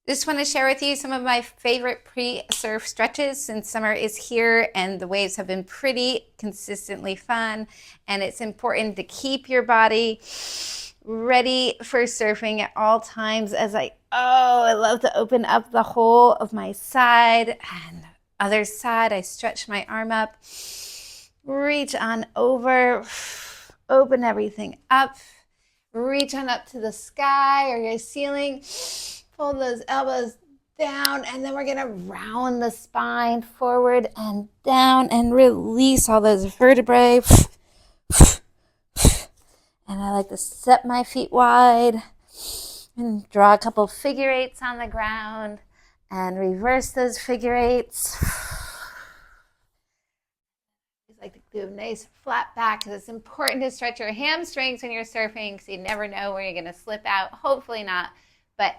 Just want to share with you some of my favorite pre-surf stretches since summer is here and the waves have been pretty consistently fun. And it's important to keep your body ready for surfing at all times I love to open up the whole of my side and other side. I stretch my arm up, reach on over, open everything up, reach on up to the sky or your ceiling. Pull those elbows down, and then we're gonna round the spine forward and down and release all those vertebrae. And I like to set my feet wide and draw a couple figure eights on the ground and reverse those figure eights. Like to do a nice flat back because it's important to stretch your hamstrings when you're surfing because you never know where you're going to slip out. Hopefully not, but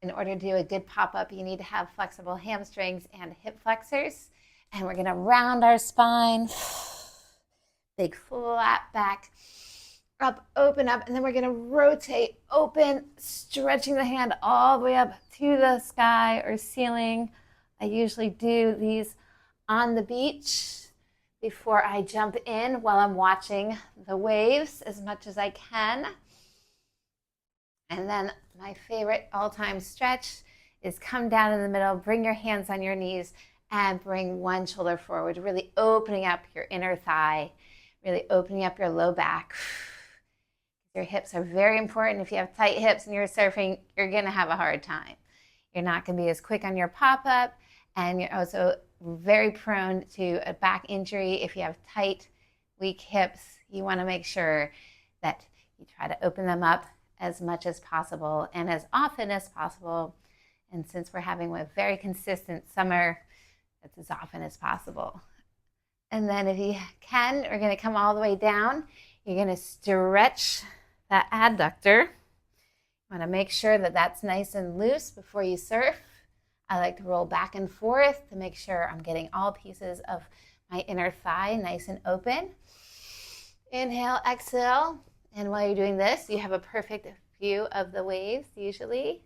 in order to do a good pop-up, you need to have flexible hamstrings and hip flexors. And we're going to round our spine, big flat back, up, open up, and then we're going to rotate, open, stretching the hand all the way up to the sky or ceiling. I usually do these on the beach before I jump in while I'm watching the waves as much as I can. And then my favorite all-time stretch is come down in the middle, bring your hands on your knees, and bring one shoulder forward, really opening up your inner thigh, really opening up your low back. Your hips are very important. If you have tight hips and you're surfing, you're going to have a hard time. You're not going to be as quick on your pop-up, and you're also very prone to a back injury. If you have tight, weak hips, you want to make sure that you try to open them up as much as possible and as often as possible. And since we're having a very consistent summer, that's as often as possible. And then if you can, we're going to come all the way down. You're going to stretch that adductor. You want to make sure that that's nice and loose before you surf. I like to roll back and forth to make sure I'm getting all pieces of my inner thigh nice and open. Inhale, exhale. And while you're doing this, you have a perfect view of the waves usually.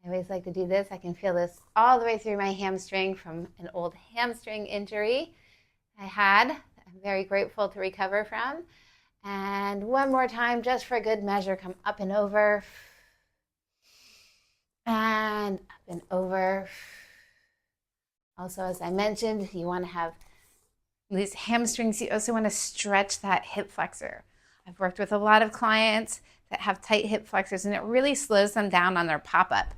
I always like to do this. I can feel this all the way through my hamstring from an old hamstring injury I had. I'm very grateful to recover from. And one more time, just for a good measure, come up and over. And up and over. Also, as I mentioned, you want to have these hamstrings. You also want to stretch that hip flexor. I've worked with a lot of clients that have tight hip flexors, and it really slows them down on their pop-up.